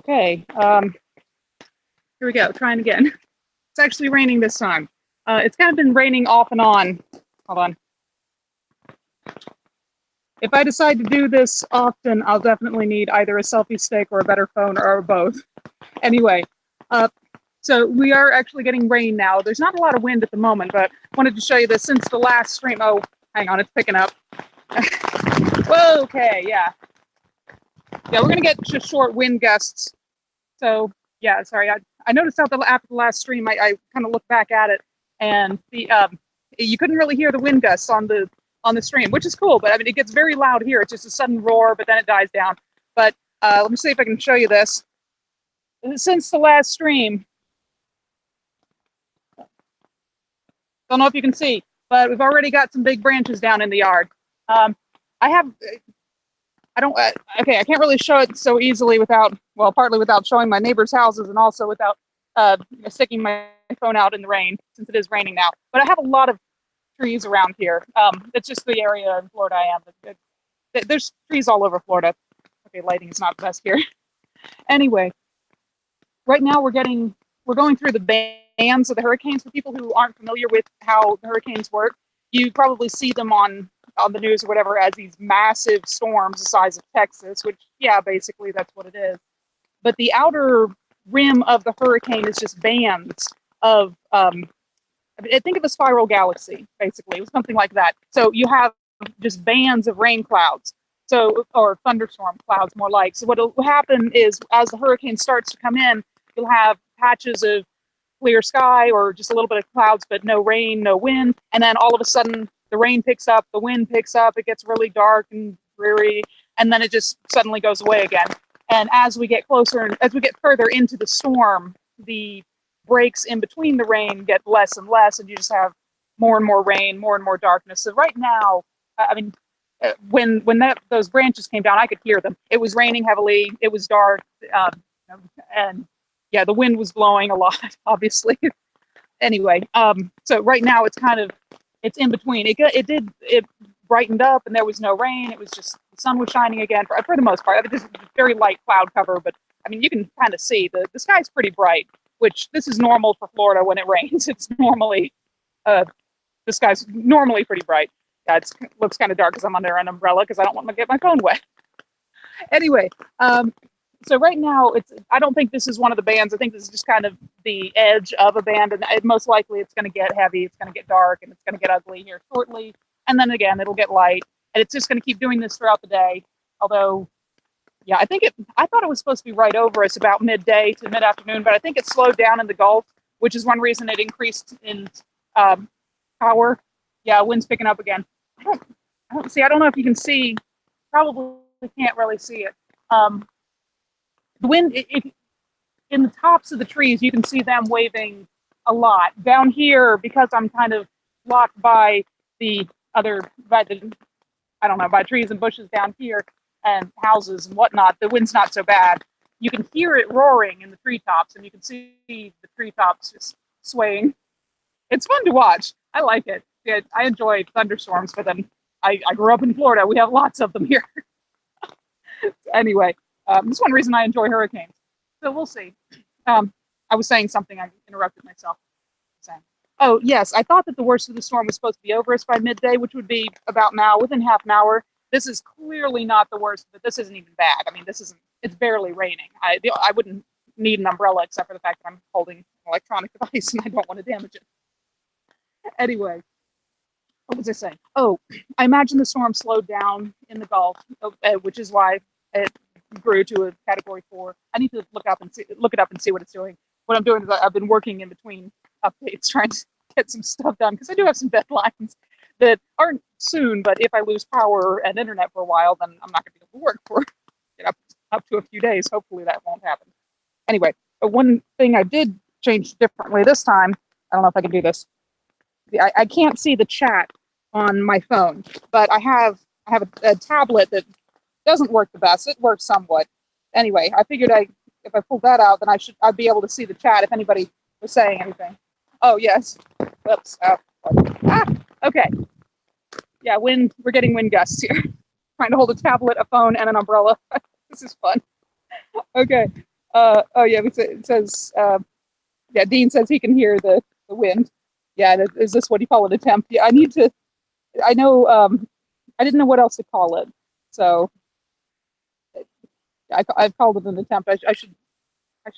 Okay, here we go, trying again. It's actually raining this time. It's kind of been raining off and on. Hold on. If I decide to do this often, I'll definitely need either a selfie stick or a better phone or both. Anyway, uh, so we are actually getting rain now. There's not a lot of wind at the moment, but I wanted to show you this since the last stream. Oh, hang on, it's picking up. Whoa, okay, yeah. Yeah, we're gonna get just short wind gusts. So yeah, sorry. I noticed after the last stream, I kind of looked back at it, and you couldn't really hear the wind gusts on the stream, which is cool. But I mean, it gets very loud here. It's just a sudden roar, but then it dies down. But let me see if I can show you this. Since the last stream, don't know if you can see, but we've already got some big branches down in the yard. I have. I don't, okay, I can't really show it so easily without, well, partly without showing my neighbors' houses and also without sticking my phone out in the rain, since it is raining now. But I have a lot of trees around here. It's just the area in Florida I am. There's trees all over Florida. Okay, lighting is not the best here. Anyway, right now we're going through the bands of the hurricanes. For people who aren't familiar with how the hurricanes work, you probably see them on the news or whatever as these massive storms the size of Texas, which, yeah, basically that's what it is. But the outer rim of the hurricane is just bands of, think of a spiral galaxy, basically, with something like that. So you have just bands of rain clouds, or thunderstorm clouds more like. So what will happen is as the hurricane starts to come in, you'll have patches of clear sky or just a little bit of clouds, but no rain, no wind. And then all of a sudden, the rain picks up, the wind picks up, it gets really dark and dreary, and then it just suddenly goes away again. And as we get closer, as we get further into the storm, the breaks in between the rain get less and less, and you just have more and more rain, more and more darkness. So right now, I mean, when those branches came down, I could hear them. It was raining heavily, it was dark, and yeah, the wind was blowing a lot, obviously. Anyway, so right now it's in between. It brightened up and there was no rain. It was just the sun was shining again for the most part. I mean, this is very light cloud cover, but I mean, you can kind of see the sky's pretty bright, which this is normal for Florida when it rains. It's normally, the sky's normally pretty bright. Yeah, it looks kind of dark because I'm under an umbrella because I don't want to get my phone wet. Anyway, so right now, I don't think this is one of the bands. I think this is just kind of the edge of a band, and most likely it's going to get heavy, it's going to get dark, and it's going to get ugly here shortly. And then again, it'll get light, and it's just going to keep doing this throughout the day. Although, yeah, I thought it was supposed to be right over us about midday to mid-afternoon, but I think it slowed down in the Gulf, which is one reason it increased in power. Yeah, wind's picking up again. I don't know if you can see, probably can't really see it. The wind, in the tops of the trees, you can see them waving a lot. Down here, because I'm kind of blocked by by trees and bushes down here and houses and whatnot, the wind's not so bad. You can hear it roaring in the treetops, and you can see the treetops just swaying. It's fun to watch. I like it. I enjoy thunderstorms, but then I grew up in Florida. We have lots of them here. Anyway. That's one reason I enjoy hurricanes. So we'll see. I was saying something, I interrupted myself. Oh, yes, I thought that the worst of the storm was supposed to be over us by midday, which would be about now, within half an hour. This is clearly not the worst, but this isn't even bad. I mean, it's barely raining. I wouldn't need an umbrella except for the fact that I'm holding an electronic device and I don't want to damage it. Anyway, what was I saying? Oh, I imagine the storm slowed down in the Gulf, which is why it grew to a category 4. I need to look it up and see what it's doing. What I'm doing is I've been working in between updates trying to get some stuff done because I do have some deadlines that aren't soon, but if I lose power and internet for a while, then I'm not going to be able to work for up to a few days. Hopefully that won't happen. Anyway, one thing I did change differently this time, I don't know if I can do this. I can't see the chat on my phone, but I have a tablet that doesn't work the best. It works somewhat. Anyway, I figured if I pulled that out, then I'd be able to see the chat if anybody was saying anything. Oh yes. Oops. Okay. Yeah, we're getting wind gusts here. Trying to hold a tablet, a phone, and an umbrella. This is fun. Okay. Oh yeah, it says, yeah, Dean says he can hear the wind. Yeah, is this what you call it, a temp? Yeah, I need to, I know, I didn't know what else to call it. So I've called it an attempt. I should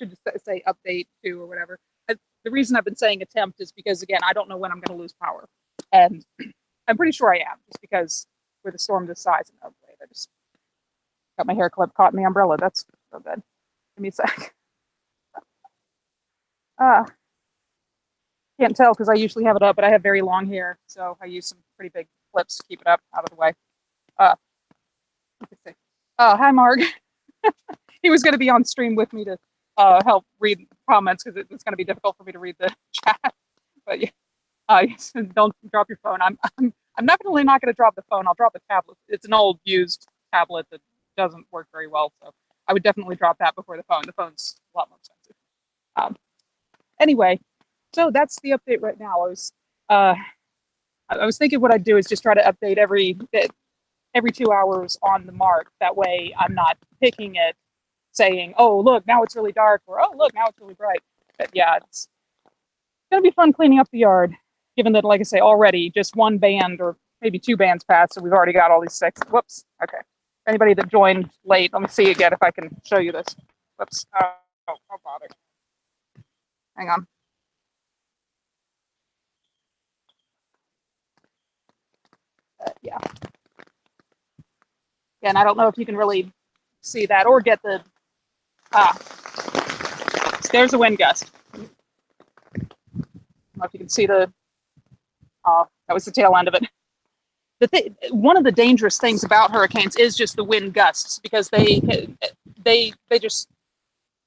just say update two or whatever. The reason I've been saying attempt is because, again, I don't know when I'm going to lose power. And I'm pretty sure I am, just because with a storm this size. Oh, wait, I just got my hair clip caught in the umbrella. That's so good. Give me a sec. Uh, can't tell because I usually have it up, but I have very long hair, so I use some pretty big clips to keep it up out of the way. Uh, let's see. Hi, Mark. He was going to be on stream with me to help read comments because it's going to be difficult for me to read the chat. But yeah, don't drop your phone. I'm definitely not going to drop the phone. I'll drop the tablet. It's an old used tablet that doesn't work very well, so I would definitely drop that before the phone. The phone's a lot more expensive. Anyway, so that's the update right now. I was thinking what I'd do is just try to update every 2 hours on the mark. That way, I'm not picking it, saying, "Oh, look, now it's really dark," or "Oh, look, now it's really bright." But yeah, it's gonna be fun cleaning up the yard. Given that, like I say, already just one band or maybe two bands passed, so we've already got all these six. Whoops. Okay. Anybody that joined late, let me see again if I can show you this. Whoops. Oh, bother. Hang on. Yeah. And I don't know if you can really see that or get the. There's a wind gust. I don't know if you can see the. That was the tail end of it. One of the dangerous things about hurricanes is just the wind gusts, because they just,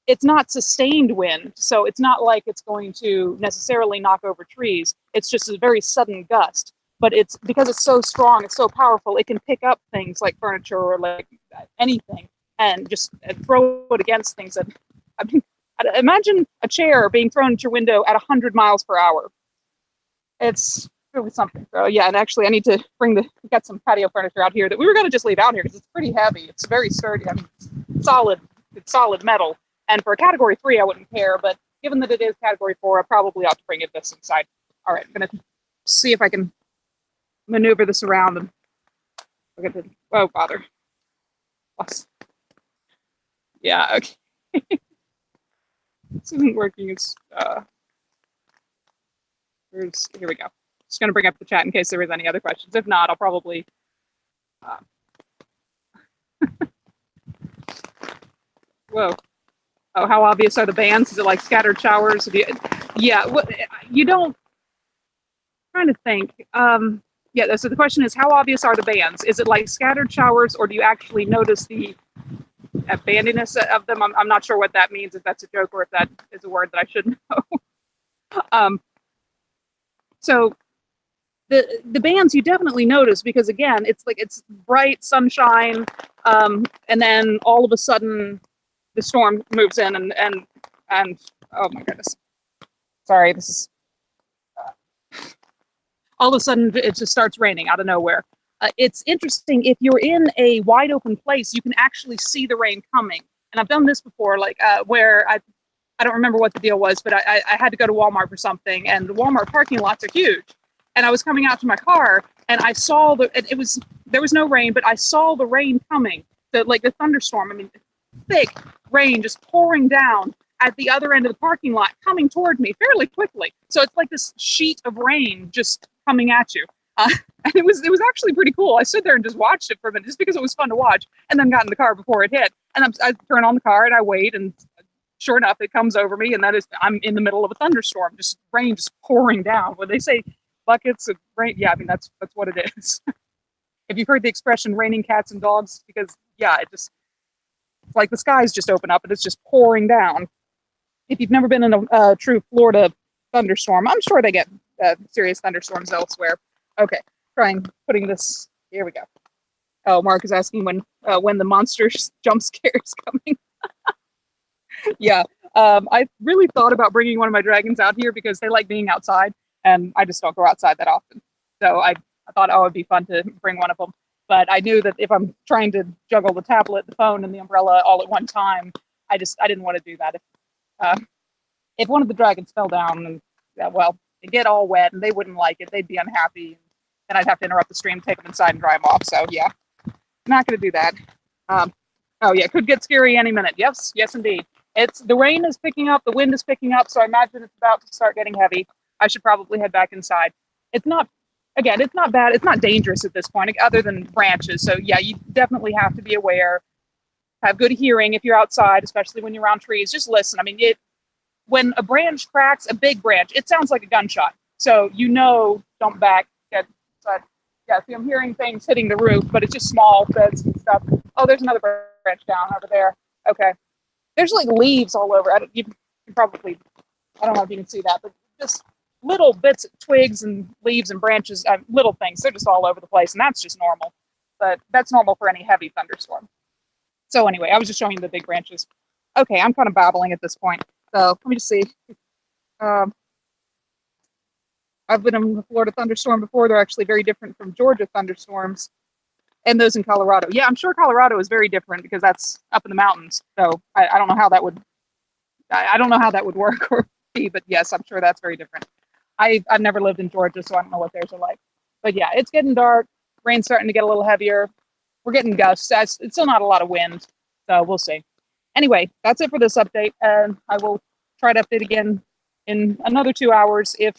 it's not sustained wind, so it's not like it's going to necessarily knock over trees. It's just a very sudden gust, but it's because it's so strong, it's so powerful, it can pick up things like furniture or like anything and just throw it against things. And I mean, imagine a chair being thrown at your window at 100 miles per hour. It's really something. So yeah, and actually I need to we got some patio furniture out here that we were going to just leave out here because it's pretty heavy. It's very sturdy. I mean, it's solid metal. And for a category 3, I wouldn't care, but given that it is category 4, I probably ought to bring it this inside. All right, I'm going to see if I can maneuver this around and look at the, oh, bother. Yeah, okay. This isn't working. It's, here we go. Just going to bring up the chat in case there was any other questions. If not, I'll probably. Whoa. Oh, how obvious are the bands? Is it like scattered showers? Yeah, you don't. I'm trying to think. Yeah, so the question is, how obvious are the bands? Is it like scattered showers, or do you actually notice the bandiness of them? I'm not sure what that means, if that's a joke or if that is a word that I should know. So the bands you definitely notice, because again, it's like it's bright sunshine, and then all of a sudden the storm moves in and oh my goodness, sorry, this is all of a sudden it just starts raining out of nowhere. It's interesting, if you're in a wide open place, you can actually see the rain coming. And I've done this before, like where I don't remember what the deal was, but I had to go to Walmart for something, and the Walmart parking lots are huge. And I was coming out to my car, and I saw there was no rain, but I saw the rain coming, like the thunderstorm. I mean, thick rain just pouring down at the other end of the parking lot, coming toward me fairly quickly. So it's like this sheet of rain just coming at you. And it was actually pretty cool. I stood there and just watched it for a minute, just because it was fun to watch, and then got in the car before it hit. And I turn on the car and I wait, and sure enough, it comes over me, and I'm in the middle of a thunderstorm, just rain just pouring down. When they say buckets of rain, yeah, I mean that's what it is. If you've heard the expression "raining cats and dogs," because yeah, it's like the skies just open up and it's just pouring down. If you've never been in a true Florida thunderstorm, I'm sure they get serious thunderstorms elsewhere. Okay, trying putting this. Here we go. Oh, Mark is asking when the monster jump scare is coming. Yeah, I really thought about bringing one of my dragons out here because they like being outside, and I just don't go outside that often. So I thought, oh, it'd be fun to bring one of them. But I knew that if I'm trying to juggle the tablet, the phone, and the umbrella all at one time, I didn't want to do that. Uh, if one of the dragons fell down and well, they get all wet and they wouldn't like it, they'd be unhappy, and I'd have to interrupt the stream, take them inside, and dry them off. So yeah, not going to do that. Um, oh yeah, could get scary any minute. Yes, yes indeed. It's the rain is picking up, the wind is picking up, so I imagine it's about to start getting heavy. I should probably head back inside. It's not, again, it's not bad. It's not dangerous at this point, other than branches. So yeah, you definitely have to be aware. Have good hearing if you're outside, especially when you're around trees. Just listen. I mean, when a branch cracks, a big branch, it sounds like a gunshot. So you know, don't back. But yeah, see, I'm hearing things hitting the roof, but it's just small bits and stuff. Oh, there's another branch down over there. Okay, there's like leaves all over. You can probably, I don't know if you can see that, but just little bits of twigs and leaves and branches, little things. They're just all over the place, and that's just normal. But that's normal for any heavy thunderstorm. So anyway, I was just showing you the big branches. Okay, I'm kind of babbling at this point. So let me just see. Um, I've been in a Florida thunderstorm before. They're actually very different from Georgia thunderstorms and those in Colorado. Yeah, I'm sure Colorado is very different because that's up in the mountains. So I don't know how that would, I don't know how that would work or be, but yes, I'm sure that's very different. I've never lived in Georgia, so I don't know what theirs are like. But yeah, it's getting dark. Rain's starting to get a little heavier. We're getting gusts. It's still not a lot of wind, so we'll see. Anyway, that's it for this update, and I will try to update again in another 2 hours if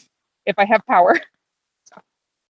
I have power.